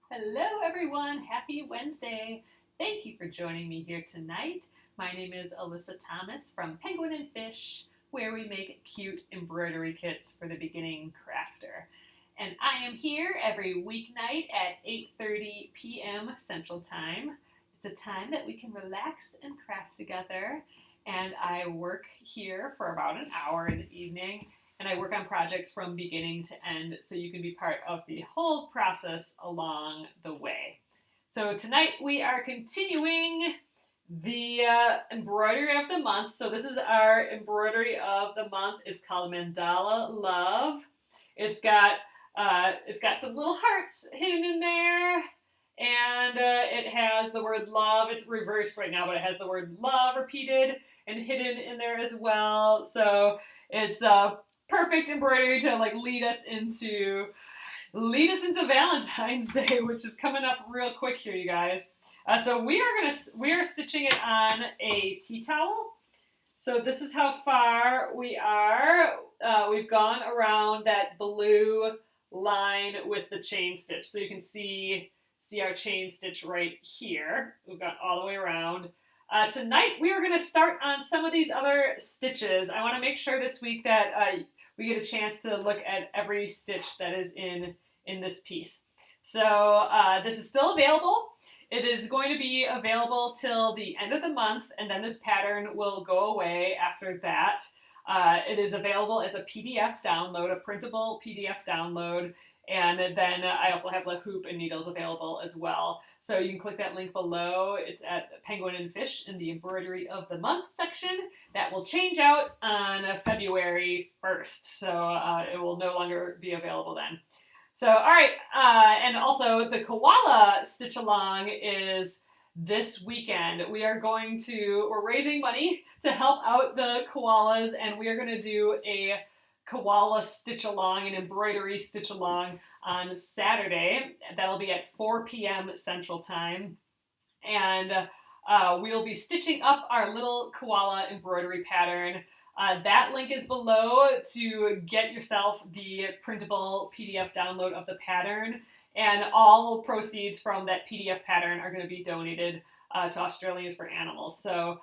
Hello, everyone. Happy Wednesday. Thank you for joining me here tonight. My name is Alyssa Thomas from Penguin and Fish, where we make cute embroidery kits for the beginning crafter. And I am here every weeknight at 8:30 p.m. Central Time. It's a time that we can relax and craft together. And I work here for about an hour in the evening, and I work on projects from beginning to end so you can be part of the whole process along the way. So tonight we are continuing the embroidery of the month. So this is our embroidery of the month. It's called Mandala Love. It's got some little hearts hidden in there, and it has the word love. It's reversed right now, but it has the word love repeated and hidden in there as well. So it's perfect embroidery to like lead us into Valentine's Day, which is coming up real quick here, you guys. So we are stitching it on a tea towel. So this is how far we are. We've gone around that blue line with the chain stitch, so you can see our chain stitch right here. We've gone all the way around. Tonight we are going to start on some of these other stitches. I want to make sure this week that we get a chance to look at every stitch that is in this piece. So this is still available. It is going to be available till the end of the month, and then this pattern will go away after that. It is available as a PDF download, a printable PDF download, and then I also have the hoop and needles available as well. So you can click that link below. It's at Penguin and Fish in the Embroidery of the Month section. That will change out on February 1st, so it will no longer be available then. So, all right, and also the Koala stitch along is this weekend. We're raising money to help out the koalas, and we are going to do a koala stitch along, an embroidery stitch along on Saturday. That'll be at 4 p.m. Central Time. And we'll be stitching up our little koala embroidery pattern. That link is below to get yourself the printable PDF download of the pattern. And all proceeds from that PDF pattern are going to be donated to Australians for Animals. So,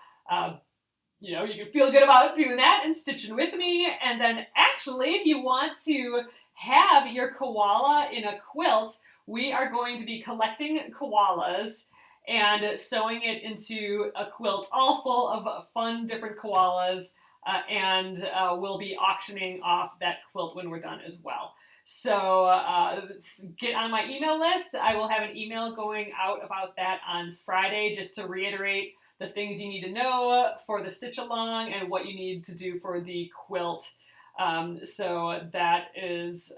you can feel good about doing that and stitching with me. And then actually, if you want to have your koala in a quilt, we are going to be collecting koalas and sewing it into a quilt all full of fun different koalas, and we'll be auctioning off that quilt when we're done as well. So get on my email list. I will have an email going out about that on Friday, just to reiterate the things you need to know for the stitch along and what you need to do for the quilt. So that is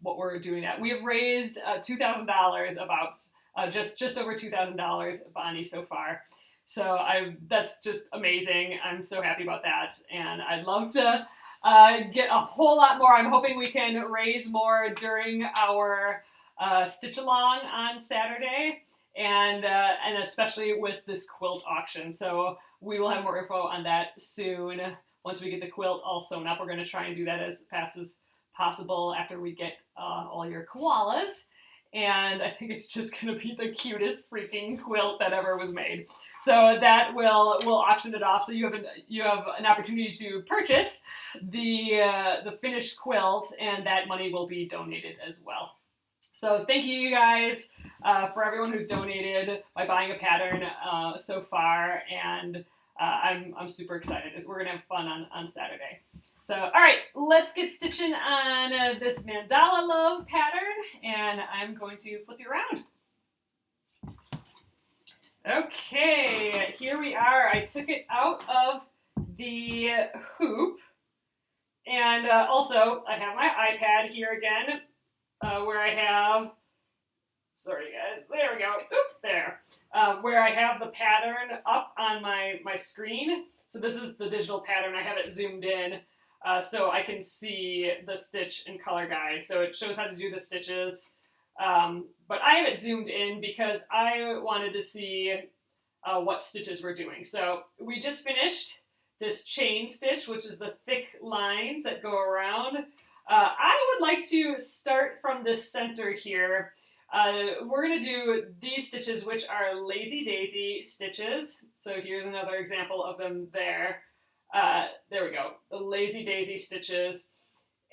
what we're doing. That we have raised $2,000, about just over $2,000, Bonnie, so far. So that's just amazing. I'm so happy about that, and I'd love to get a whole lot more. I'm hoping we can raise more during our stitch along on Saturday, and especially with this quilt auction. So we will have more info on that soon. Once we get the quilt all sewn up, we're going to try and do that as fast as possible after we get all your koalas. And I think it's just going to be the cutest freaking quilt that ever was made. So that we'll auction it off. So you have an opportunity to purchase the finished quilt, and that money will be donated as well. So thank you guys for everyone who's donated by buying a pattern so far, and I'm super excited. We're gonna have fun on Saturday. So, all right, let's get stitching on this Mandala Love pattern, and I'm going to flip you around. Okay, here we are. I took it out of the hoop, and also I have my iPad here again, where I have, sorry guys, there we go, oop, there, where I have the pattern up on my screen. So this is the digital pattern. I have it zoomed in. So I can see the stitch and color guide. So it shows how to do the stitches. But I have it zoomed in because I wanted to see what stitches we're doing. So we just finished this chain stitch, which is the thick lines that go around. I would like to start from the center here. we're going to do these stitches, which are lazy daisy stitches. So here's another example of them there. There we go, the lazy daisy stitches.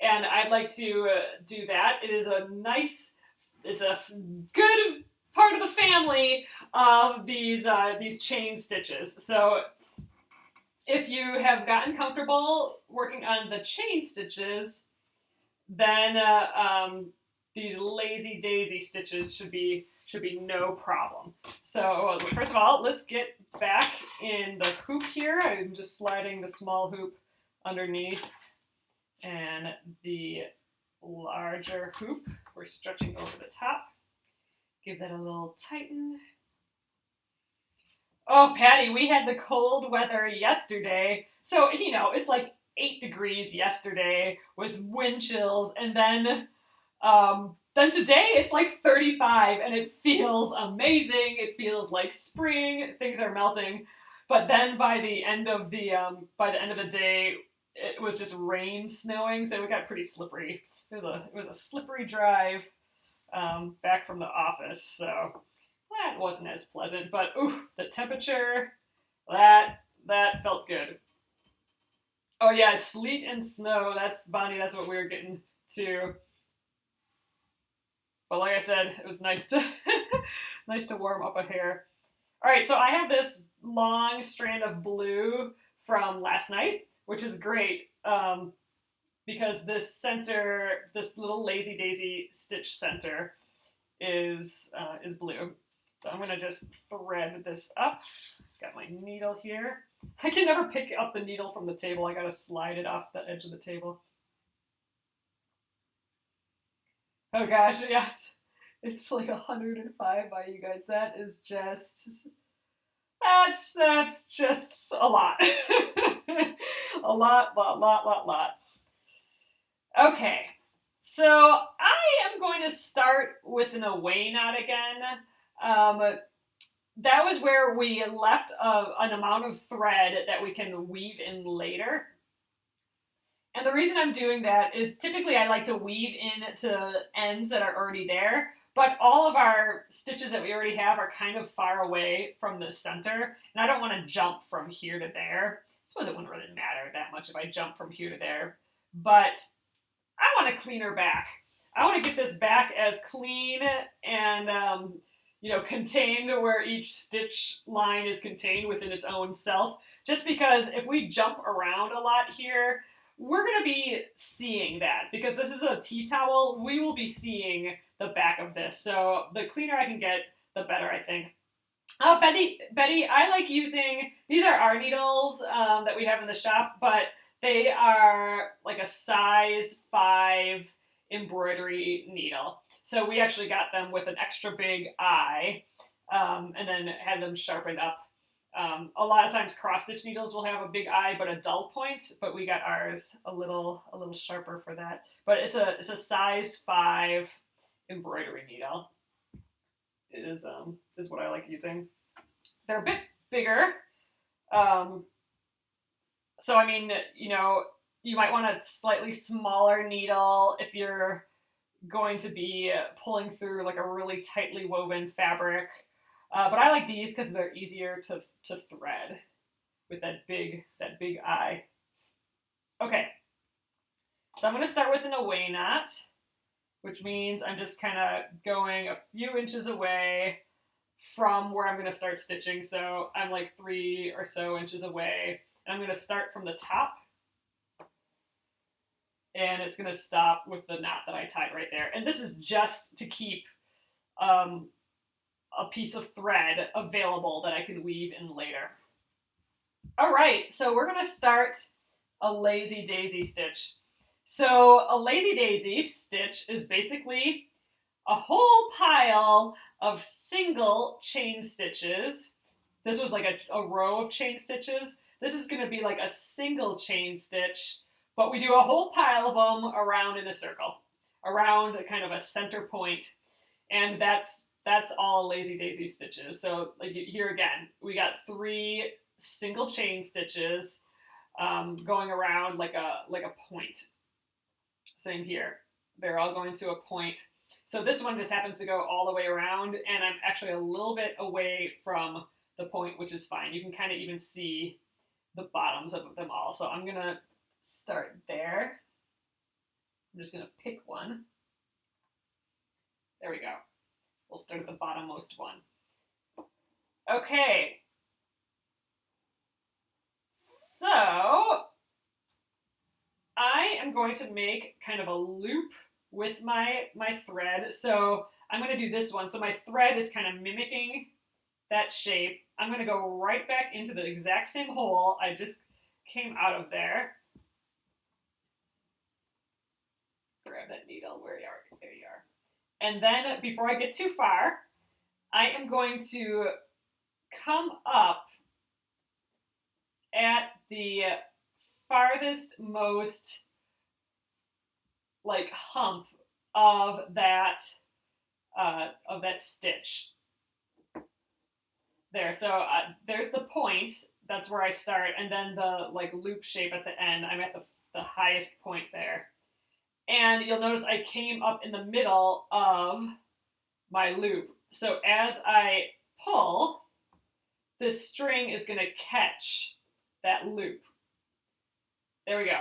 And I'd like to do that. It is a nice, it's a good part of the family of these chain stitches. So if you have gotten comfortable working on the chain stitches, then these lazy daisy stitches should be no problem. So first of all, let's get back in the hoop here. I'm just sliding the small hoop underneath and the larger hoop we're stretching over the top. Give that a little tighten. Oh, Patty, we had the cold weather yesterday. So, you know, it's like 8 degrees yesterday with wind chills, and then today it's like 35 and it feels amazing. It feels like spring. Things are melting. But then by the end of the day, it was just rain snowing, so it got pretty slippery. It was a slippery drive back from the office, so that wasn't as pleasant. But ooh, the temperature, that felt good. Oh yeah, sleet and snow. That's Bonnie. That's what we were getting to. But like I said, it was nice to nice to warm up a hair. All right, so I have this long strand of blue from last night, which is great because this center, this little lazy daisy stitch center, is blue. So I'm gonna just thread this up. Got my needle here. I can never pick up the needle from the table. I gotta slide it off the edge of the table. Oh gosh, yes. It's like 105 by you guys. That is just, that's just a lot. A lot. Okay, so I am going to start with an away knot again. That was where we left an amount of thread that we can weave in later. And the reason I'm doing that is typically I like to weave into ends that are already there, but all of our stitches that we already have are kind of far away from the center, and I don't want to jump from here to there. I suppose it wouldn't really matter that much if I jump from here to there, but I want a cleaner back. I want to get this back as clean and contained where each stitch line is contained within its own self, just because if we jump around a lot here, we're going to be seeing that. Because this is a tea towel, we will be seeing the back of this. So the cleaner I can get, the better, I think. Betty, I like using, these are our needles that we have in the shop, but they are like a size 5 embroidery needle. So we actually got them with an extra big eye and then had them sharpened up. A lot of times cross-stitch needles will have a big eye but a dull point, but we got ours a little sharper for that. But it's a size 5 embroidery needle. Is what I like using. They're a bit bigger. So I mean, you might want a slightly smaller needle if you're going to be pulling through like a really tightly woven fabric. But I like these because they're easier to thread with that big eye. Okay, so I'm going to start with an away knot, which means I'm just kind of going a few inches away from where I'm going to start stitching. So I'm like 3 or so inches away. And I'm going to start from the top. And it's going to stop with the knot that I tied right there. And this is just to keep a piece of thread available that I can weave in later. All right, so we're going to start a lazy daisy stitch. So a lazy daisy stitch is basically a whole pile of single chain stitches. This was like a row of chain stitches. This is going to be like a single chain stitch, but we do a whole pile of them around in a circle, around kind of a center point, and that's all lazy daisy stitches. So like here again, we got 3 single chain stitches going around like a point. Same here. They're all going to a point. So this one just happens to go all the way around, and I'm actually a little bit away from the point, which is fine. You can kind of even see the bottoms of them all. So I'm gonna start there. I'm just gonna pick one. There we go. We'll start at the bottommost one. Okay. So I am going to make kind of a loop with my thread. So I'm going to do this one. So my thread is kind of mimicking that shape. I'm going to go right back into the exact same hole I just came out of there. Grab that needle. Where you are. There you are. And then before I get too far, I am going to come up at the farthest most like hump of that stitch. There, so there's the point. That's where I start, and then the like loop shape at the end. I'm at the highest point there, and you'll notice I came up in the middle of my loop. So as I pull, this string is going to catch that loop. There we go.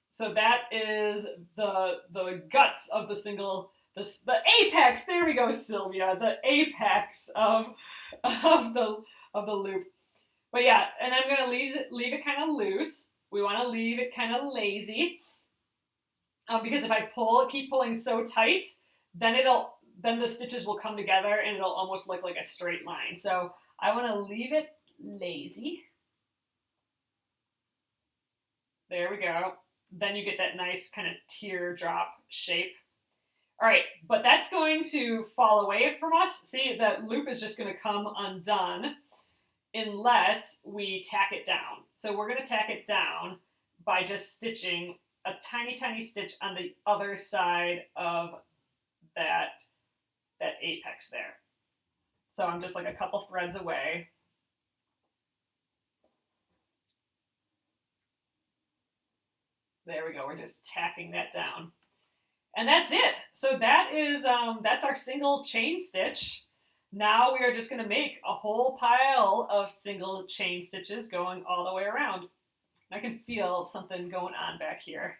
So that is the guts of the single, the apex. There we go, Sylvia. The apex of the loop. But yeah, and I'm gonna leave it kind of loose. We want to leave it kind of lazy, because if I keep pulling so tight, then the stitches will come together and it'll almost look like a straight line. So I want to leave it lazy. There we go. Then you get that nice kind of teardrop shape. All right, but that's going to fall away from us. See, that loop is just going to come undone unless we tack it down. So we're going to tack it down by just stitching a tiny, tiny stitch on the other side of that apex there. So I'm just like a couple threads away. There we go. We're just tacking that down. And that's it. So that is that's our single chain stitch. Now we are just going to make a whole pile of single chain stitches going all the way around. I can feel something going on back here.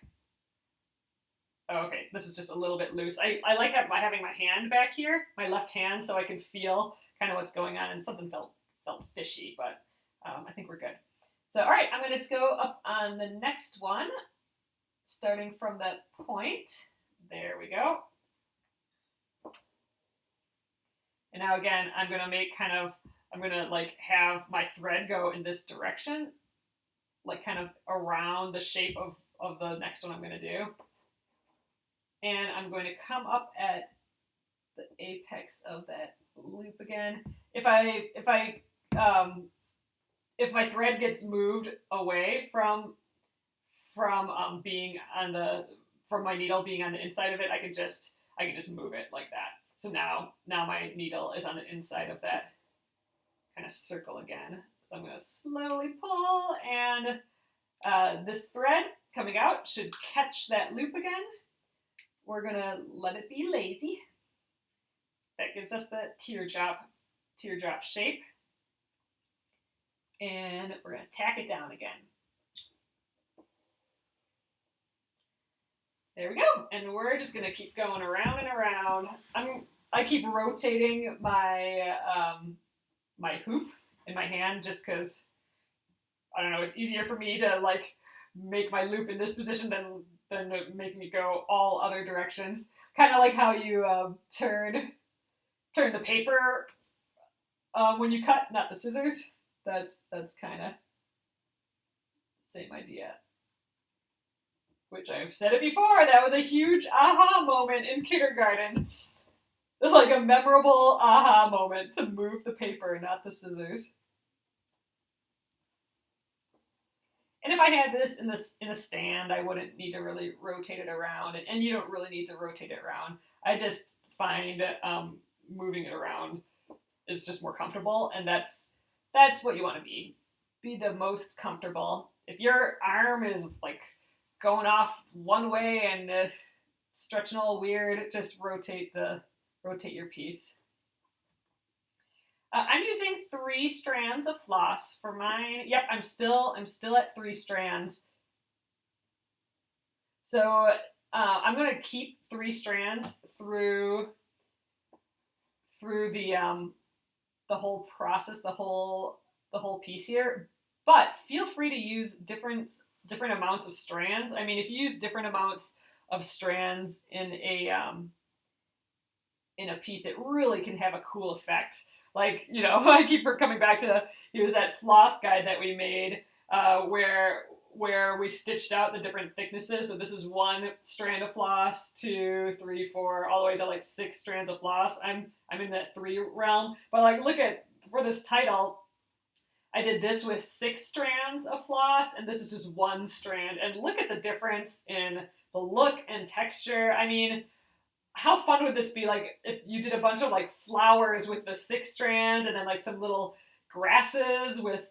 Oh, okay, this is just a little bit loose. I like having my hand back here, my left hand, so I can feel kind of what's going on, and something felt fishy, but I think we're good. So, all right, I'm going to just go up on the next one, starting from that point. There we go. And now again, I'm going to like have my thread go in this direction, like kind of around the shape of the next one I'm going to do. And I'm going to come up at the apex of that loop again. If my thread gets moved away from being on from my needle being on the inside of it, I can just move it like that. So now my needle is on the inside of that kind of circle again. So I'm going to slowly pull, and this thread coming out should catch that loop again. We're going to let it be lazy. That gives us that teardrop shape. And we're going to tack it down again. There we go. And we're just going to keep going around and around. I keep rotating my my hoop in my hand just because, I don't know, it's easier for me to like make my loop in this position than make me go all other directions. Kind of like how you turn the paper when you cut, not the scissors. That's kind of the same idea. Which I've said it before, that was a huge aha moment in kindergarten. Like a memorable aha moment to move the paper, not the scissors. And if I had this in a stand, I wouldn't need to really rotate it around, and you don't really need to rotate it around. I just find moving it around is just more comfortable, and that's what you want to be. Be the most comfortable. If your arm is like going off one way and stretching all weird, just rotate your piece. I'm using 3 strands of floss for mine. Yep, I'm still at 3 strands. So I'm gonna keep 3 strands through the whole process, the whole piece here. But feel free to use different amounts of strands. I mean, if you use different amounts of strands in a piece, it really can have a cool effect. Like, you know, I keep coming back to use that floss guide that we made, where we stitched out the different thicknesses. So this is 1 strand of floss, 2, 3, 4, all the way to like 6 strands of floss. I'm in that 3 realm. But like, look at, for this title, I did this with 6 strands of floss, and this is just 1 strand. And look at the difference in the look and texture. I mean, how fun would this be? Like, if you did a bunch of like flowers with the 6 strands, and then like some little grasses with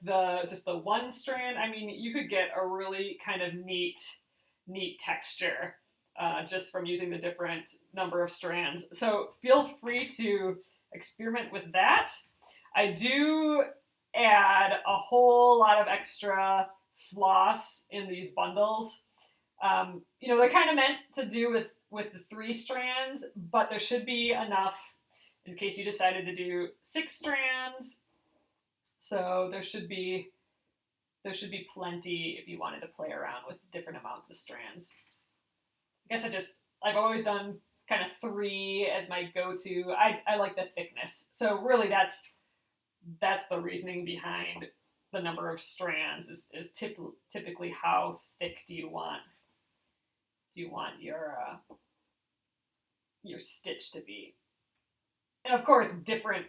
just the 1 strand. I mean, you could get a really kind of neat texture just from using the different number of strands. So feel free to experiment with that. I do add a whole lot of extra floss in these bundles. You know, they're kind of meant to do with the 3 strands, but there should be enough in case you decided to do 6 strands. So there should be plenty if you wanted to play around with different amounts of strands. I guess I've always done kind of 3 as my go-to. I like the thickness. So really that's the reasoning behind the number of strands is typically how thick do you want your stitch to be. And of course, different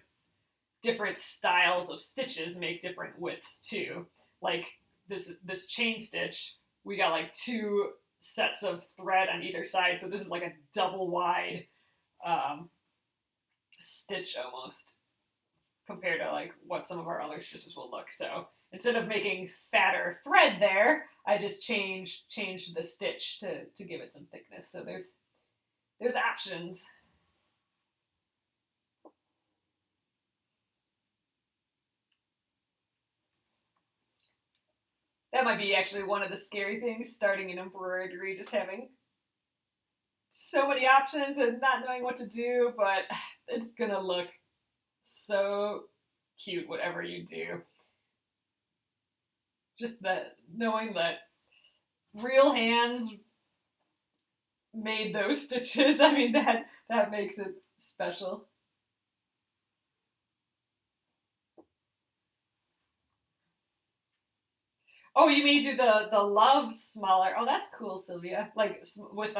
styles of stitches make different widths too. Like this chain stitch, we got like 2 sets of thread on either side, so this is like a double wide stitch almost, compared to like what some of our other stitches will look. So instead of making fatter thread there, I just changed the stitch to give it some thickness. So there's options. That might be actually one of the scary things, starting an embroidery, just having so many options and not knowing what to do, but it's gonna look so cute whatever you do. Just that knowing that real hands made those stitches, I mean, that makes it special. Oh, you may do the love smaller. Oh, that's cool, Sylvia. Like with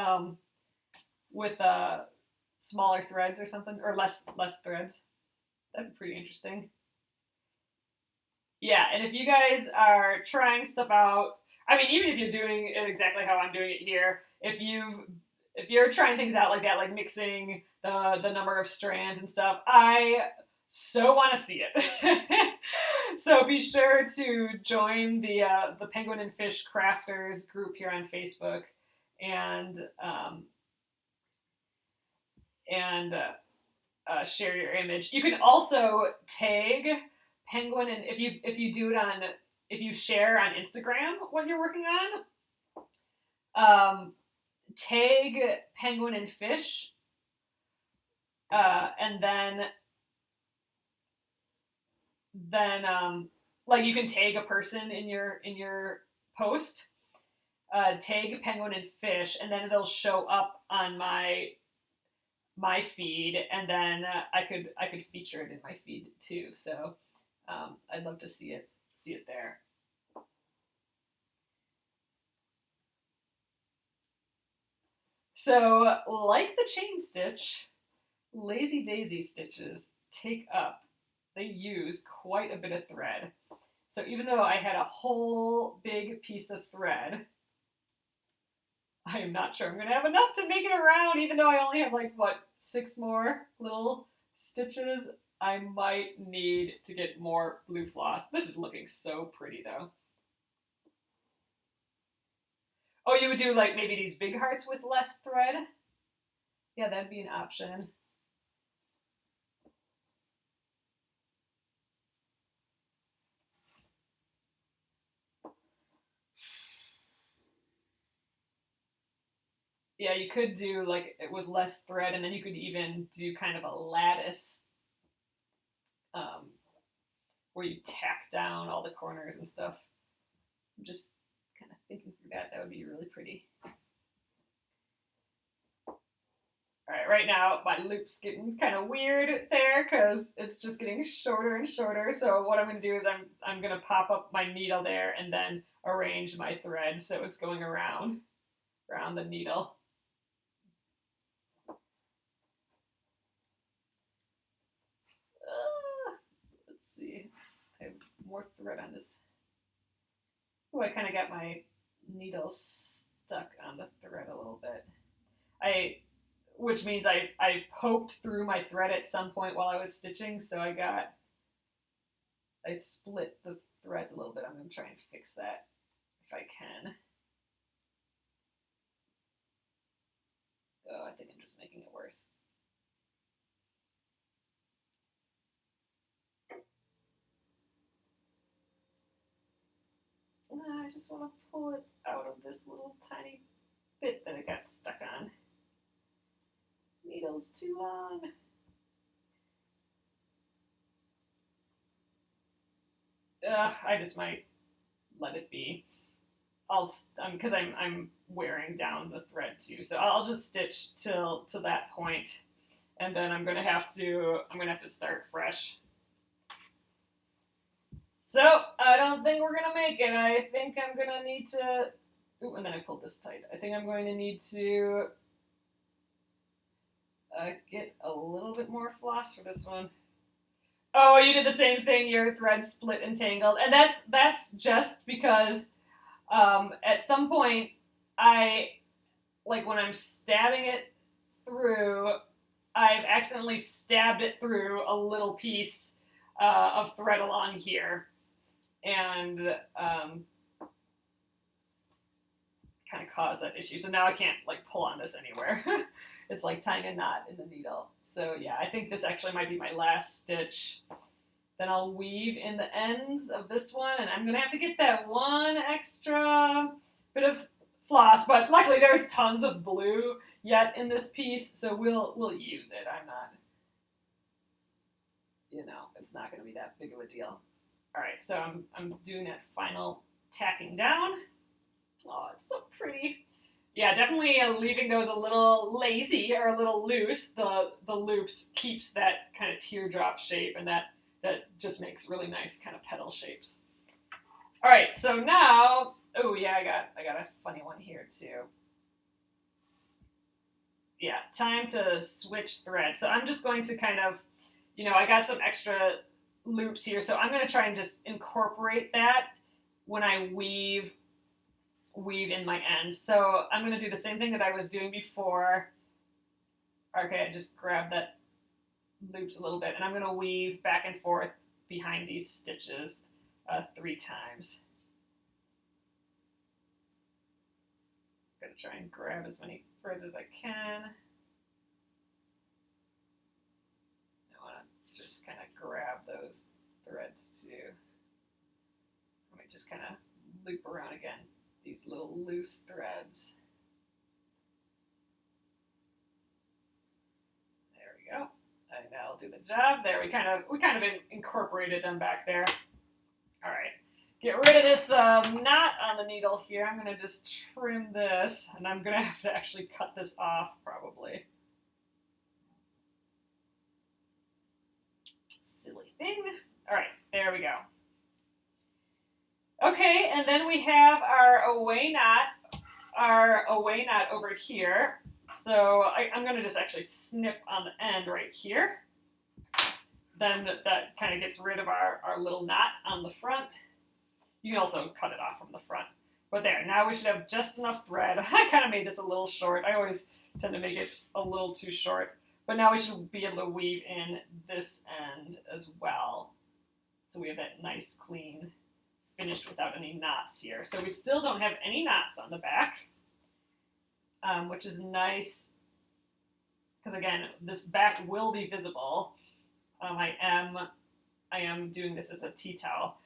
smaller threads or something, or less threads. That'd be pretty interesting. Yeah, and if you guys are trying stuff out, I mean, even if you're doing it exactly how I'm doing it here, if you're trying things out like that, like mixing the number of strands and stuff, I so want to see it. So be sure to join the Penguin and Fish Crafters group here on Facebook, and share your image. You can also tag Penguin, and if you do it on, if you share on Instagram what you're working on, tag Penguin and Fish, and then like you can tag a person in your post, tag Penguin and Fish, and then it'll show up on my feed, and then I could feature it in my feed too. So I'd love to see it there. So like the chain stitch, lazy daisy stitches they use quite a bit of thread. So even though I had a whole big piece of thread, I am not sure I'm going to have enough to make it around, even though I only have like, 6 more little stitches. I might need to get more blue floss. This is looking so pretty though. Oh, you would do like maybe these big hearts with less thread? Yeah, that'd be an option. Yeah, you could do like it with less thread, and then you could even do kind of a lattice um, where you tack down all the corners and stuff. I'm just kind of thinking through that. That would be really pretty. All right, right now my loop's getting kind of weird there because it's just getting shorter and shorter. So what I'm going to do is I'm going to pop up my needle there and then arrange my thread so it's going around the needle. Let's see. I have more thread on this. Oh, I kind of got my needle stuck on the thread a little bit. Which means I poked through my thread at some point while I was stitching, so I split the threads a little bit. I'm going to try and fix that if I can. Oh, I think I'm just making it worse. I just want to pull it out of this little tiny bit that it got stuck on. Needle's too long. I just might let it be. Because I'm wearing down the thread too, so I'll just stitch till to that point, and then I'm gonna have to start fresh. So I don't think we're gonna make it. I think I'm gonna need to. Ooh, and then I pulled this tight. I think I'm going to need to get a little bit more floss for this one. Oh, you did the same thing. Your thread split and tangled, and that's just because at some point when I'm stabbing it through, I've accidentally stabbed it through a little piece of thread along here, and kind of caused that issue. So now I can't pull on this anywhere. It's like tying a knot in the needle. So yeah, I think this actually might be my last stitch. Then I'll weave in the ends of this one, and I'm gonna have to get that one extra bit of floss, but luckily there's tons of blue yet in this piece, so we'll use it. I'm not, it's not gonna be that big of a deal. All right, so I'm doing that final tacking down. Oh, it's so pretty. Yeah, definitely leaving those a little lazy or a little loose. The loops keeps that kind of teardrop shape, and that just makes really nice kind of petal shapes. All right, so now, oh yeah, I got a funny one here too. Yeah, time to switch thread. So I'm just going to kind of, I got some extra loops here, so I'm going to try and just incorporate that when I weave in my ends. So I'm going to do the same thing that I was doing before. Okay, I just grabbed that loops a little bit, and I'm going to weave back and forth behind these stitches 3 times. I'm going to try and grab as many threads as I can. I want to just kind of grab those threads too. Let me just kind of loop around again these little loose threads. There we go. And that'll do the job. There, we kind of incorporated them back there. All right, get rid of this knot on the needle here. I'm gonna just trim this, and I'm gonna have to actually cut this off probably. Silly thing. All right, there we go. Okay, and then we have our away knot over here. So I'm going to just actually snip on the end right here. Then that kind of gets rid of our little knot on the front. You can also cut it off from the front. But there, now we should have just enough thread. I kind of made this a little short. I always tend to make it a little too short. But now we should be able to weave in this end as well. So we have that nice, clean, finished without any knots here. So we still don't have any knots on the back, which is nice. because again, this back will be visible. I am doing this as a tea towel.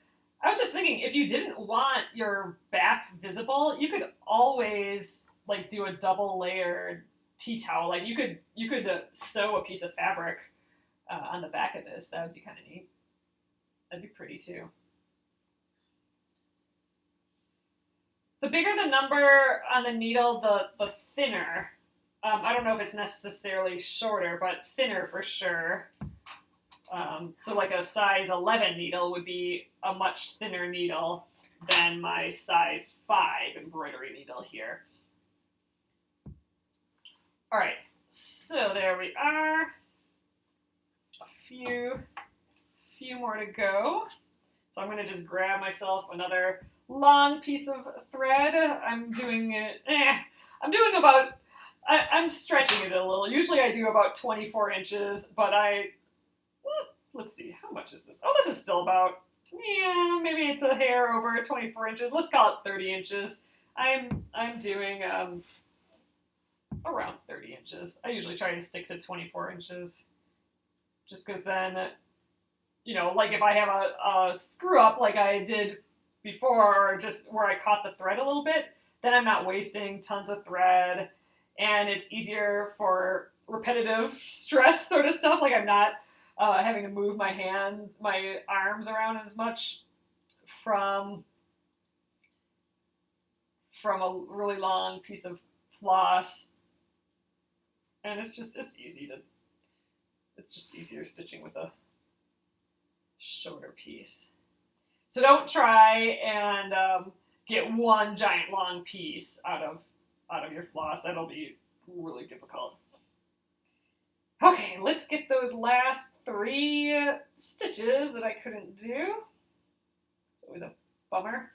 I was just thinking, if you didn't want your back visible, you could always like do a double layered tea towel. Like you could sew a piece of fabric on the back of this. That would be kind of neat. That'd be pretty too. The bigger the number on the needle, the thinner. I don't know if it's necessarily shorter, but thinner for sure. So like a size 11 needle would be a much thinner needle than my size 5 embroidery needle here. All right, so there we are. A few more to go. So I'm going to just grab myself another long piece of thread. I'm doing it, I'm stretching it a little. Usually I do about 24 inches, but let's see, how much is this? Oh, this is still about, yeah, maybe it's a hair over 24 inches. Let's call it 30 inches. I'm doing around 30 inches. I usually try and stick to 24 inches. Just because then, you know, like if I have a screw up like I did before, or just where I caught the thread a little bit, then I'm not wasting tons of thread, and it's easier for repetitive stress sort of stuff. Like I'm not having to move my arms around as much from a really long piece of floss, and it's just easier stitching with a shorter piece. So don't try and get one giant long piece out of your floss. That'll be really difficult. Okay, let's get those last 3 stitches that I couldn't do. It was a bummer.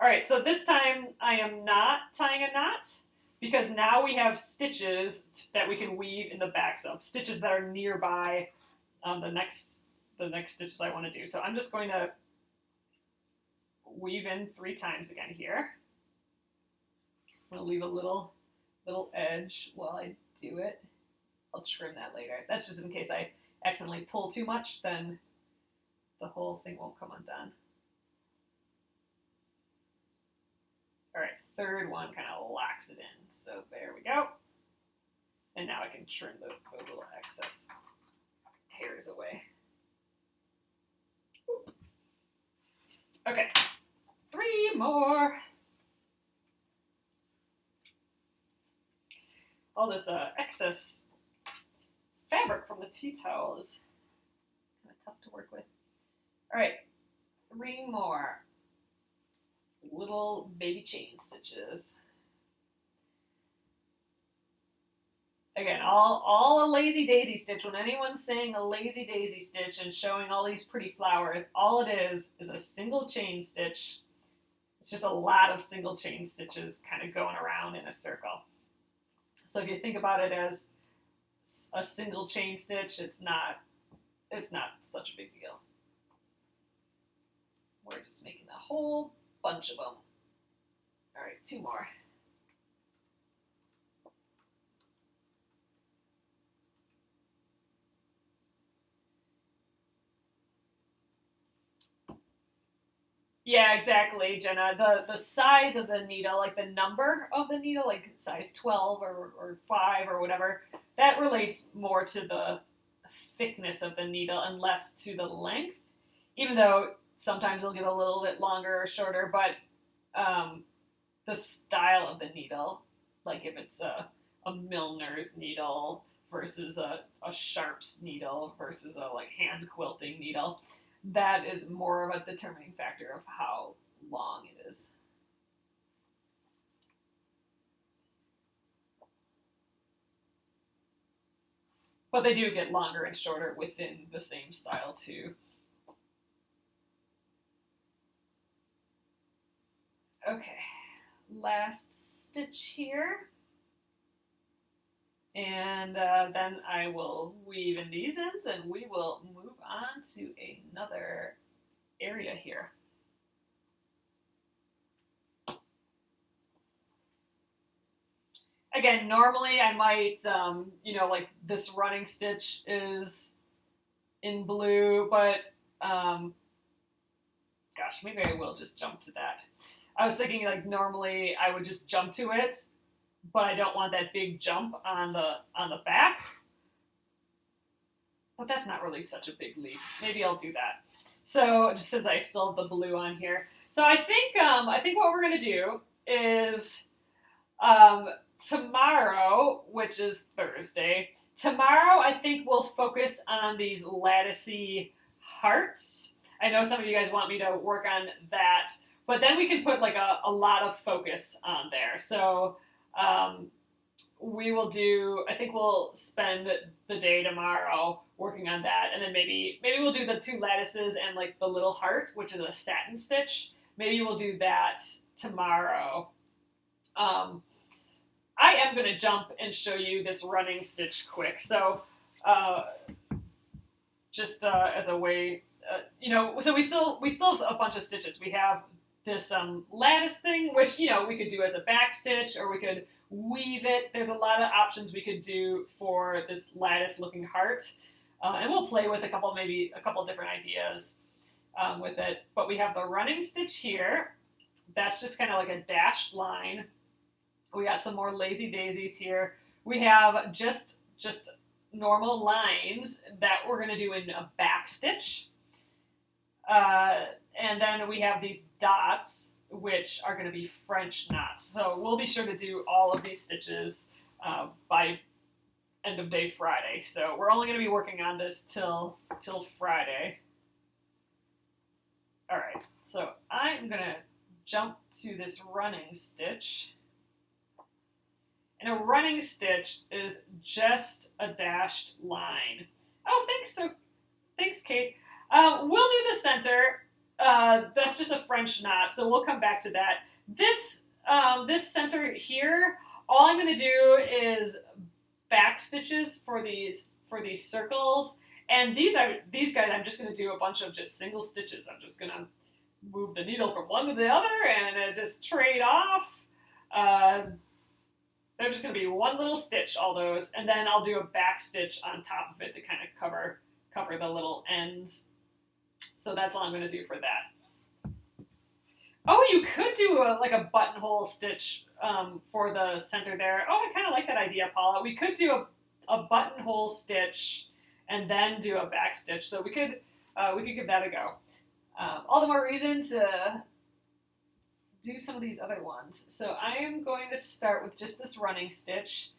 All right, so this time I am not tying a knot because now we have stitches that we can weave in the backs of, stitches that are nearby the next stitches I want to do. So I'm just going to weave in 3 times again here. I'm going to leave a little edge while I do it. I'll trim that later. That's just in case I accidentally pull too much, then the whole thing won't come undone. All right, third one kind of locks it in. So there we go. And now I can trim those little excess hairs away. Okay, 3 more. All this excess fabric from the tea towel is kind of tough to work with. All right, 3 more little baby chain stitches. Again, all a lazy daisy stitch. When anyone's saying a lazy daisy stitch and showing all these pretty flowers, all it is a single chain stitch. It's just a lot of single chain stitches kind of going around in a circle. So if you think about it as a single chain stitch, it's not such a big deal. We're just making a whole bunch of them. All right, 2 more. Yeah, exactly, Jenna. The size of the needle, like the number of the needle, like size 12 or 5 or whatever, that relates more to the thickness of the needle and less to the length, even though sometimes it'll get a little bit longer or shorter, but the style of the needle, like if it's a Milner's needle versus a Sharp's needle versus a like hand quilting needle, that is more of a determining factor of how long it is. But they do get longer and shorter within the same style too. Okay, last stitch here. And then I will weave in these ends and we will move on to another area here. again, normally I might, like this running stitch is in blue, but gosh, maybe I will just jump to that. I was thinking like normally I would just jump to it, but I don't want that big jump on the back. But that's not really such a big leap. Maybe I'll do that. So just since I still have the blue on here. So I think what we're gonna do is tomorrow, which is Thursday, tomorrow I think we'll focus on these latticey hearts. I know some of you guys want me to work on that, but then we can put like a lot of focus on there. So we will do, I think we'll spend the day tomorrow working on that, and then maybe we'll do the 2 lattices and like the little heart, which is a satin stitch. Maybe we'll do that tomorrow. I am going to jump and show you this running stitch quick. So just as a way, so we still have a bunch of stitches. We have this lattice thing, which, we could do as a back stitch, or we could weave it. There's a lot of options we could do for this lattice looking heart. And we'll play with a couple different ideas with it. But we have the running stitch here. That's just kind of like a dashed line. We got some more lazy daisies here. We have just normal lines that we're going to do in a back stitch. And then we have these dots, which are going to be French knots. So we'll be sure to do all of these stitches by end of day Friday. So we're only going to be working on this till Friday. All right, so I'm going to jump to this running stitch. And a running stitch is just a dashed line. Oh, thanks, Kate. We'll do the center. That's just a French knot, so we'll come back to that. This center here, all I'm going to do is back stitches for these circles. And these guys, I'm just going to do a bunch of just single stitches. I'm just going to move the needle from one to the other and just trade off. They're just going to be one little stitch, all those, and then I'll do a back stitch on top of it to kind of cover the little ends. So that's all I'm going to do for that. Oh, you could do a buttonhole stitch for the center there. Oh, I kind of like that idea, Paula. We could do a buttonhole stitch and then do a back stitch. So we could give that a go. All the more reason to do some of these other ones. So I am going to start with just this running stitch.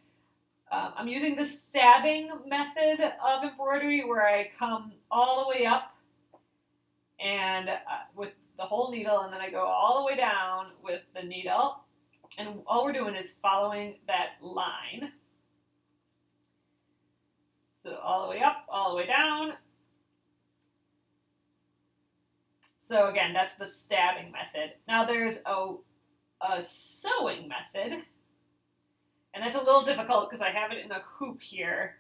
I'm using the stabbing method of embroidery where I come all the way up and with the whole needle, and then I go all the way down with the needle, and all we're doing is following that line. So all the way up, all the way down. So again, that's the stabbing method. Now there's a sewing method, and that's a little difficult because I have it in a hoop here,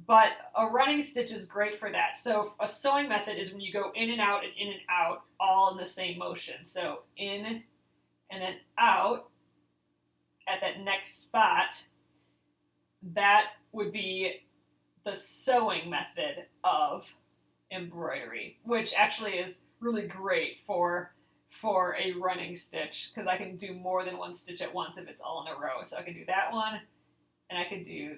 but a running stitch is great for that. So a sewing method is when you go in and out and in and out all in the same motion. So in and then out at that next spot, that would be the sewing method of embroidery, which actually is really great for a running stitch because I can do more than one stitch at once if it's all in a row. So I can do that one, and I could do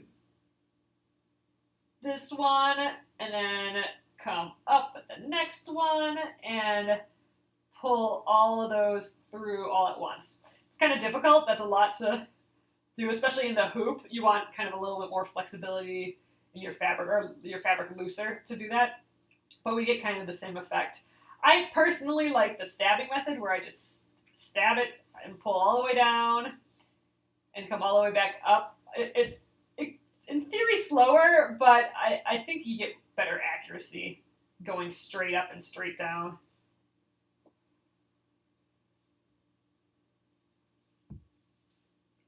this one, and then come up at the next one and pull all of those through all at once. It's kind of difficult. That's a lot to do, especially in the hoop. You want kind of a little bit more flexibility in your fabric, or your fabric looser to do that, but we get kind of the same effect. I personally like the stabbing method where I just stab it and pull all the way down and come all the way back up. It's in theory slower, but I think you get better accuracy going straight up and straight down.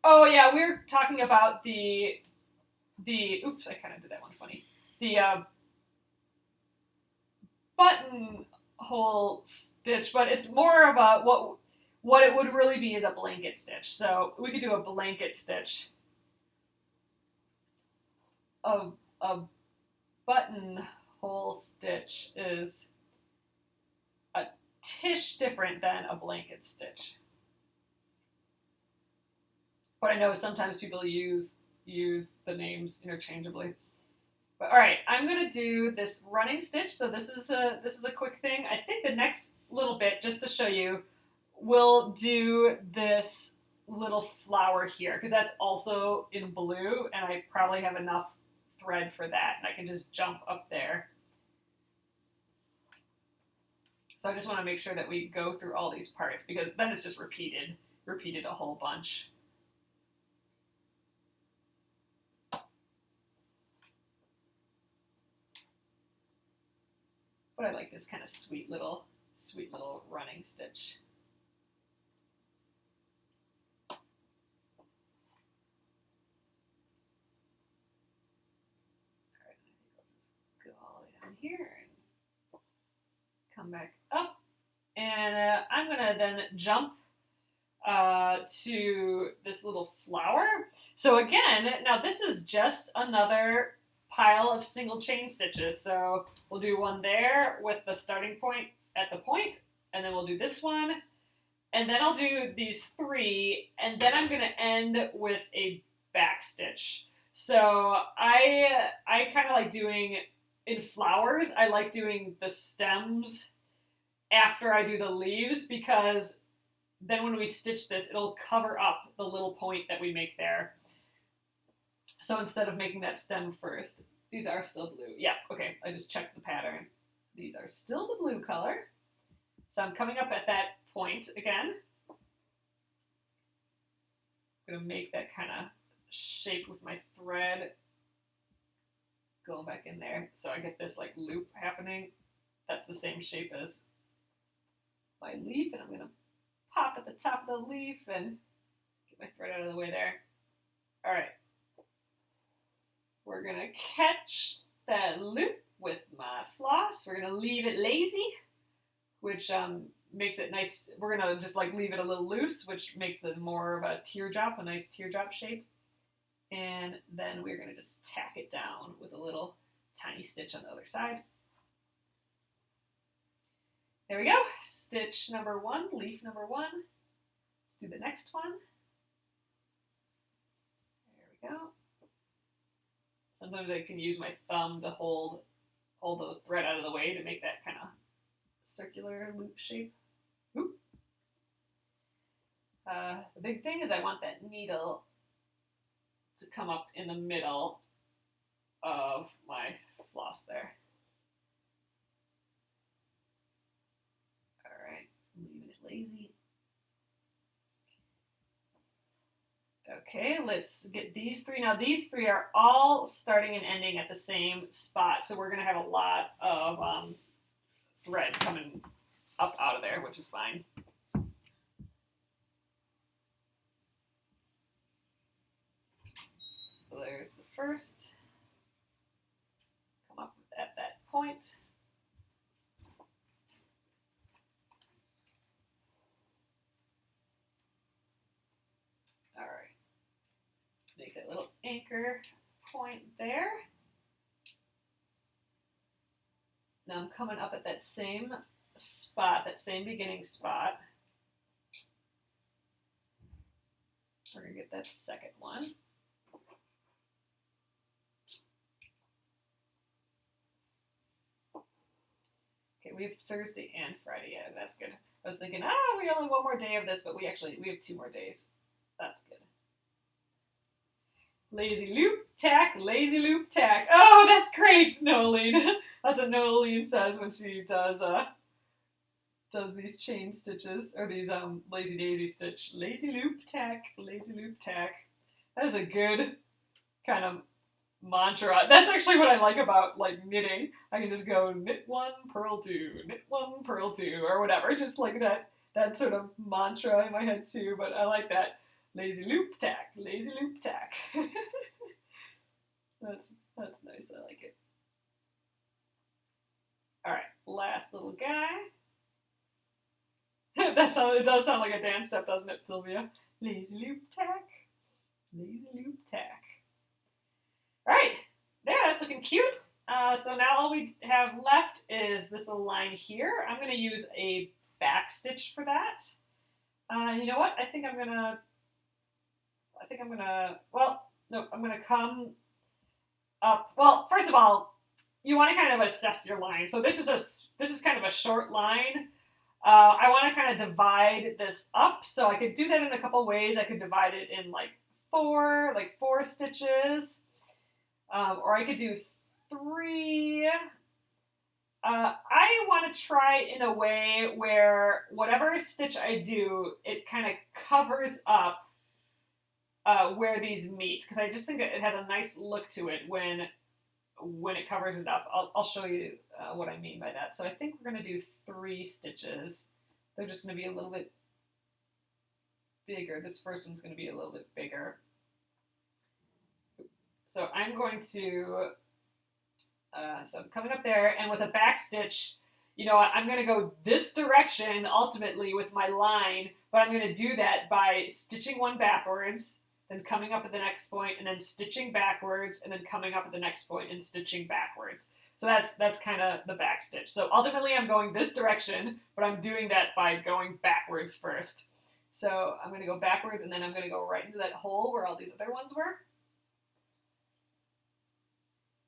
Oh yeah, we were talking about the oops, I kind of did that one funny. The buttonhole stitch, but it's more of a what it would really be is a blanket stitch. So we could do a blanket stitch a buttonhole stitch is a tish different than a blanket stitch. But I know sometimes people use the names interchangeably. But all right, I'm gonna do this running stitch. So this is a quick thing. I think the next little bit, just to show you, we'll do this little flower here because that's also in blue, and I probably have enough thread for that, and I can just jump up there. So I just want to make sure that we go through all these parts because then it's just repeated a whole bunch. But I like this kind of sweet little running stitch. All right, I think I'll just go all the way down here and come back up. And I'm gonna then jump to this little flower. So again, now this is just another pile of single chain stitches. So we'll do one there with the starting point at the point, and then we'll do this one, and then I'll do these 3, and then I'm going to end with a back stitch. So I kind of like doing, in flowers, I like doing the stems after I do the leaves because then when we stitch this, it'll cover up the little point that we make there. So instead of making that stem first, these are still blue. Yeah, okay, I just checked the pattern. These are still the blue color. So I'm coming up at that point again. I'm gonna make that kind of shape with my thread. Going back in there. So I get this like loop happening. That's the same shape as my leaf, and I'm gonna pop at the top of the leaf and get my thread out of the way there. All right. We're gonna catch that loop with my floss. We're gonna leave it lazy, which makes it nice. We're gonna just like leave it a little loose, which makes it more of a teardrop, a nice teardrop shape. And then we're gonna just tack it down with a little tiny stitch on the other side. There we go, stitch number 1, leaf number 1. Let's do the next one. There we go. Sometimes I can use my thumb to hold the thread out of the way to make that kind of circular loop shape. Oop. The big thing is I want that needle to come up in the middle of my floss there. All right, leaving it lazy. Okay, let's get these 3. Now these 3 are all starting and ending at the same spot, so we're going to have a lot of thread coming up out of there, which is fine. So there's the first. Come up at that point. All right. Make that little anchor point there. Now I'm coming up at that same spot, that same beginning spot. We're going to get that second one. Okay, we have Thursday and Friday. Yeah, that's good. I was thinking, we only have 1 more day of this, but we have 2 more days. That's good. Lazy loop, tack, lazy loop, tack. Oh, that's great, Noeline. That's what Noeline says when she does these chain stitches, or these lazy daisy stitch. Lazy loop, tack, lazy loop, tack. That is a good kind of mantra. That's actually what I like about like knitting. I can just go knit 1, purl 2, knit 1, purl 2, or whatever. Just like that sort of mantra in my head too, but I like that. Lazy loop, tack, lazy loop, tack. That's nice, I like it. All right, last little guy. It does sound like a dance step, doesn't it, Sylvia? Lazy loop, tack, lazy loop, tack. All right, that's looking cute. So now all we have left is this little line here. I'm going to use a back stitch for that. You know what? I think I'm gonna, well, no, I'm gonna come up. Well, first of all, you want to kind of assess your line. So this is kind of a short line. I want to kind of divide this up. So I could do that in a couple ways. I could divide it in like four stitches, or I could do 3. I want to try in a way where whatever stitch I do, it kind of covers up where these meet, because I just think that it has a nice look to it when it covers it up. I'll show you what I mean by that. So I think we're going to do 3 stitches. They're just going to be a little bit bigger. This first one's going to be a little bit bigger. So I'm going to, so I'm coming up there, and with a back stitch, you know, I'm going to go this direction ultimately with my line, but I'm going to do that by stitching one backwards, then coming up at the next point, and then stitching backwards, and then coming up at the next point and stitching backwards. So that's kind of the back stitch. So ultimately I'm going this direction, but I'm doing that by going backwards first. So I'm going to go backwards, and then I'm going to go right into that hole where all these other ones were.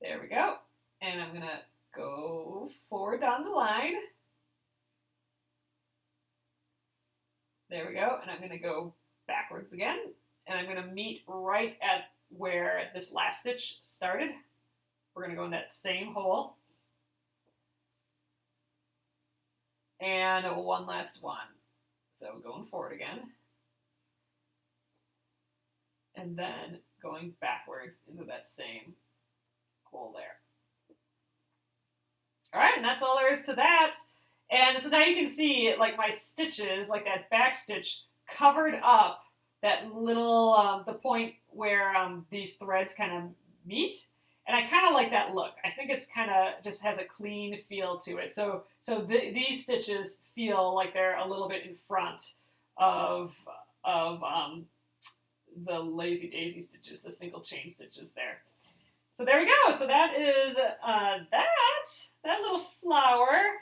There we go. And I'm going to go forward down the line. There we go. And I'm going to go backwards again. And I'm going to meet right at where this last stitch started. We're going to go in that same hole. And one last one. So going forward again. And then going backwards into that same hole there. All right, and that's all there is to that. And so now you can see, like, my stitches, like that back stitch, covered up that little, the point where these threads kind of meet. And I kind of like that look. I think it's kind of just has a clean feel to it. So these stitches feel like they're a little bit in front of the Lazy Daisy stitches, the single chain stitches there. So there we go. So that is that little flower.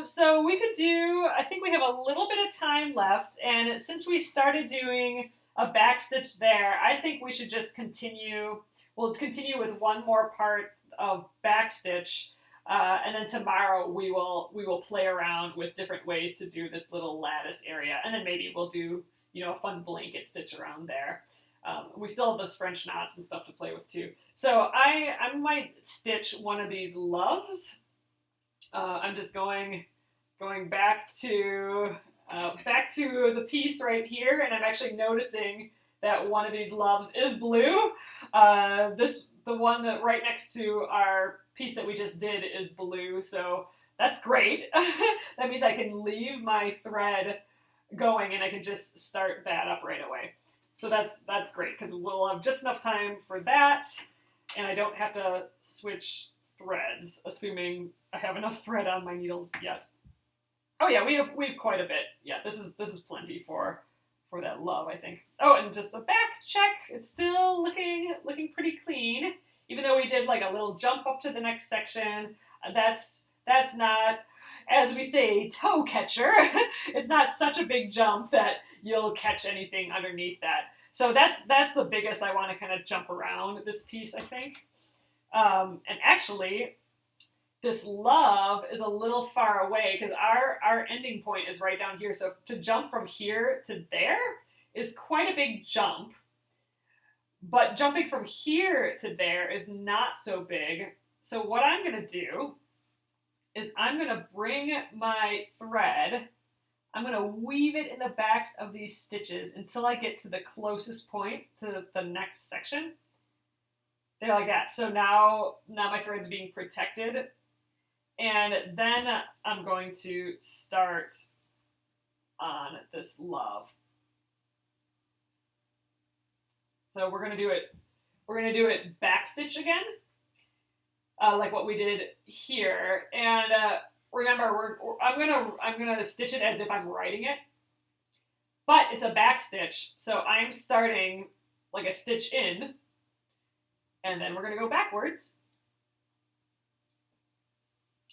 So we could do, I think we have a little bit of time left, and since we started doing a back stitch there, I think we should just continue. We'll continue with one more part of back stitch, and then tomorrow we will play around with different ways to do this little lattice area, and then maybe we'll do, you know, a fun blanket stitch around there. We still have those French knots and stuff to play with too. So I might stitch one of these loves. I'm just going back to the piece right here, and I'm actually noticing that one of these loves is blue. The one that right next to our piece that we just did is blue, so that's great. That means I can leave my thread going and I can just start that up right away. So that's great, because we'll have just enough time for that, and I don't have to switch threads, assuming I have enough thread on my needle yet. Oh yeah, we have quite a bit. Yeah, this is plenty for that love, I think. Oh, and just a back check. It's still looking pretty clean, even though we did like a little jump up to the next section. That's not, as we say, toe catcher. It's not such a big jump that you'll catch anything underneath that. So that's the biggest I want to kind of jump around this piece, I think. And actually, this love is a little far away because our ending point is right down here. So to jump from here to there is quite a big jump. But jumping from here to there is not so big. So what I'm going to do is I'm going to bring my thread, I'm going to weave it in the backs of these stitches until I get to the closest point to the next section. There, like that. So now my thread's being protected. And then I'm going to start on this love. So we're going to do it backstitch again. Like what we did here, and remember, I'm gonna stitch it as if I'm writing it, but it's a back stitch, so I'm starting like a stitch in, and then we're gonna go backwards,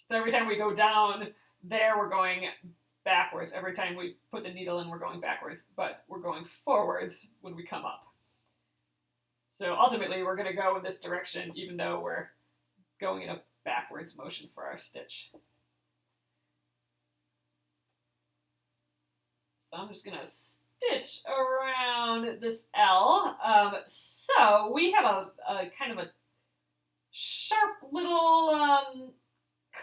So every time we go down there, we're going backwards. Every time we put the needle in, we're going backwards, but we're going forwards when we come up. So ultimately, we're going to go in this direction, even though we're going in a backwards motion for our stitch. So I'm just going to stitch around this L. So we have a kind of a sharp little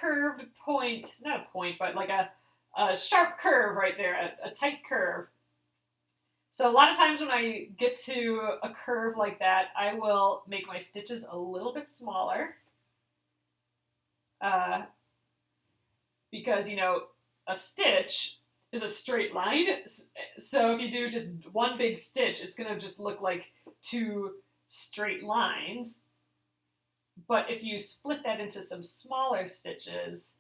curved point, not a point, but like a sharp curve right there, a tight curve. So a lot of times when I get to a curve like that, I will make my stitches a little bit smaller. Because, you know, a stitch is a straight line. So if you do just one big stitch, it's going to just look like two straight lines. But if you split that into some smaller stitches,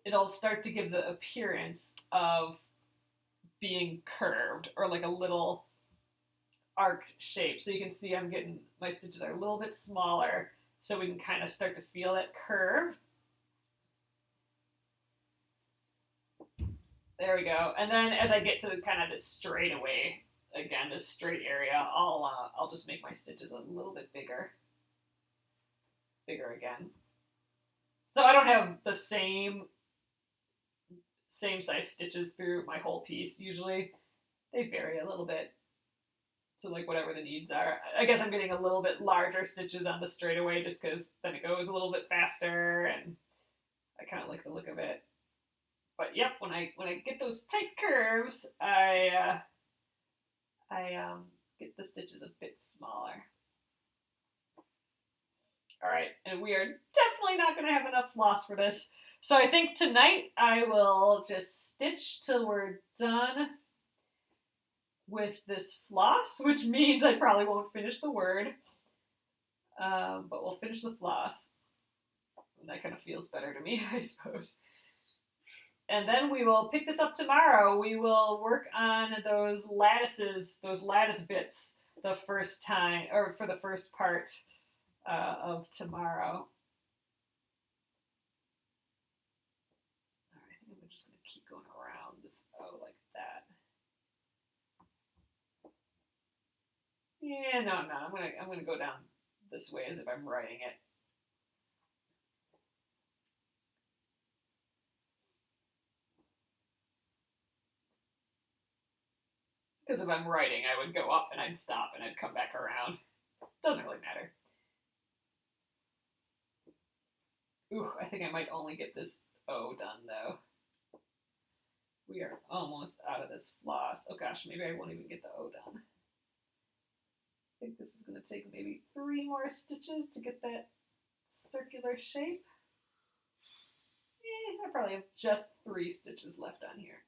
it'll start to give the appearance of being curved or like a little arced shape. So you can see I'm getting, my stitches are a little bit smaller so we can kind of start to feel that curve. There we go. And then as I get to kind of this straightaway, again, this straight area, I'll just make my stitches a little bit bigger. Bigger again. So I don't have the same size stitches through my whole piece usually. They vary a little bit. So like whatever the needs are. I guess I'm getting a little bit larger stitches on the straightaway just because then it goes a little bit faster and I kind of like the look of it. But yep, when I get those tight curves, I get the stitches a bit smaller. All right, and we are definitely not going to have enough floss for this. So I think tonight I will just stitch till we're done with this floss, which means I probably won't finish the word, but we'll finish the floss. And that kind of feels better to me, I suppose. And then we will pick this up tomorrow. We will work on those lattices, those lattice bits the first time, or for the first part of tomorrow. All right, I think I'm just going to keep going around this O like that. Yeah, no, I'm not. I'm gonna go down this way as if I'm writing it. Because if I'm writing, I would go up and I'd stop and I'd come back around. Doesn't really matter. Ooh, I think I might only get this O done though. We are almost out of this floss. Oh gosh, maybe I won't even get the O done. I think this is going to take maybe 3 more stitches to get that circular shape. I probably have just 3 stitches left on here.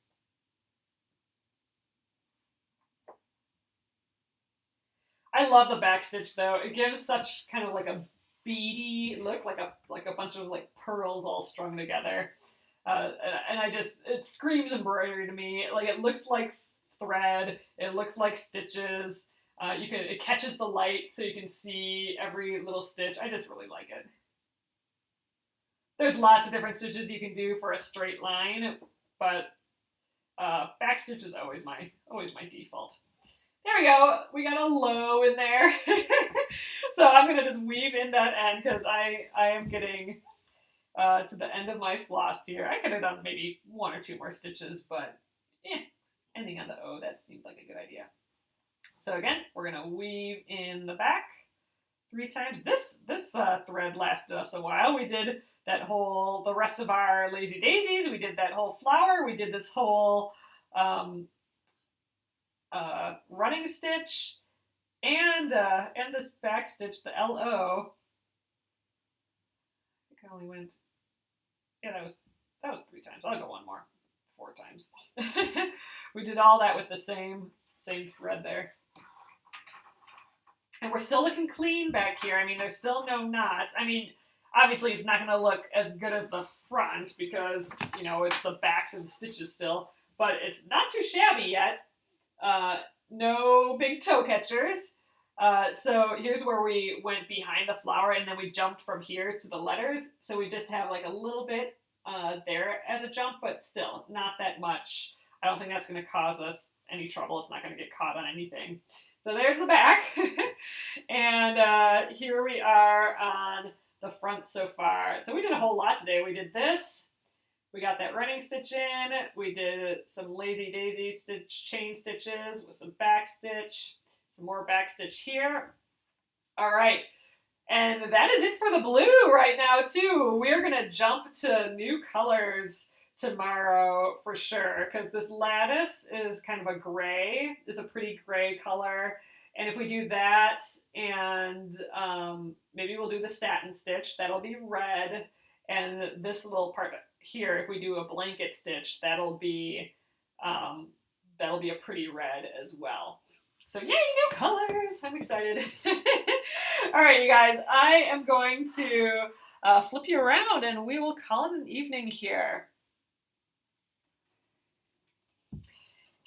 I love the backstitch though. It gives such kind of like a beady look, like a bunch of like pearls all strung together. And it screams embroidery to me. Like it looks like thread. It looks like stitches. It catches the light so you can see every little stitch. I just really like it. There's lots of different stitches you can do for a straight line, but backstitch is always my default. There we go. We got a low in there. So I'm going to just weave in that end because I am getting to the end of my floss here. I could have done maybe 1 or 2 more stitches, but ending on the O, that seemed like a good idea. So again, we're going to weave in the back 3 times. This thread lasted us a while. We did the rest of our lazy daisies. We did that whole flower. We did this whole running stitch and this back stitch, the LO. I think I only went, yeah, that was 3 times. I'll go 1 more, 4 times. We did all that with the same thread there. And we're still looking clean back here. I mean, there's still no knots. I mean, obviously it's not going to look as good as the front because, you know, it's the backs and the stitches still, but it's not too shabby yet. No big toe catchers. So here's where we went behind the flower and then we jumped from here to the letters. So we just have like a little bit there as a jump, but still not that much. I don't think that's going to cause us any trouble. It's not going to get caught on anything. So there's the back. And here we are on the front so far. So we did a whole lot today. We did this. We got that running stitch in. We did some lazy daisy chain stitches with some back stitch. Some more back stitch here. All right. And that is it for the blue right now, too. We're going to jump to new colors tomorrow for sure, because this lattice is kind of a gray. It's a pretty gray color. And if we do that, and maybe we'll do the satin stitch, that'll be red. And this little part here, if we do a blanket stitch, that'll be a pretty red as well. So yay, new colors! I'm excited. All right, you guys, I am going to flip you around and we will call it an evening here.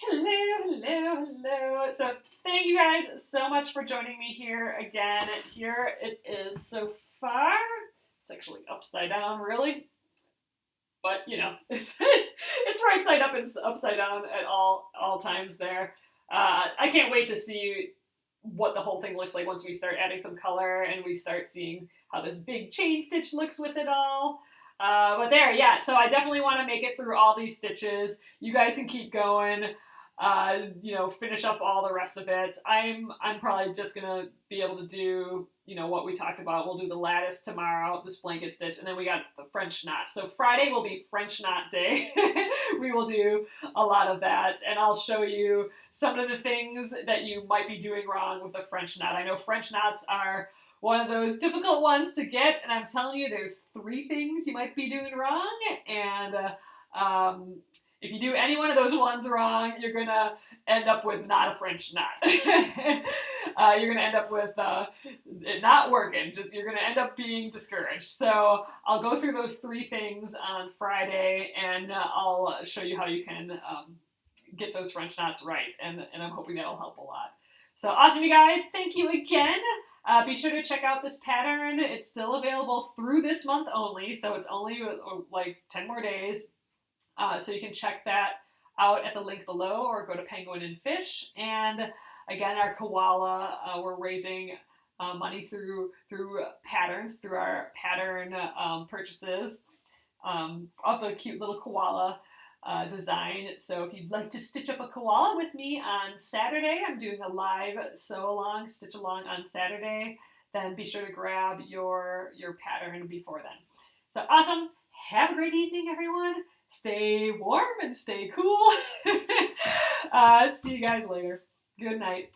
Hello. So thank you guys so much for joining me here again. Here it is so far. It's actually upside down, really. But, you know, it's right side up and upside down at all times there. I can't wait to see what the whole thing looks like once we start adding some color and we start seeing how this big chain stitch looks with it all. But there, yeah, so I definitely want to make it through all these stitches. You guys can keep going, finish up all the rest of it. I'm probably just going to be able to do, what we talked about. We'll do the lattice tomorrow, this blanket stitch, and then we got the French knot. So Friday will be French knot day. We will do a lot of that, and I'll show you some of the things that you might be doing wrong with the French knot. I know French knots are one of those difficult ones to get, and I'm telling you, there's 3 things you might be doing wrong, and if you do any one of those ones wrong, you're going to end up with not a French knot. You're going to end up with it not working. You're going to end up being discouraged. So I'll go through those 3 things on Friday, and I'll show you how you can get those French knots right, and I'm hoping that'll help a lot. So awesome, you guys. Thank you again. Be sure to check out this pattern. It's still available through this month only, so it's only like 10 more days. So you can check that out at the link below or go to Penguin and Fish. And again, our Koala, we're raising money through patterns, through our pattern purchases of the cute little koala design. So if you'd like to stitch up a koala with me on Saturday, I'm doing a live stitch along on Saturday, then be sure to grab your pattern before then. So awesome. Have a great evening, everyone. Stay warm and stay cool. See you guys later. Good night.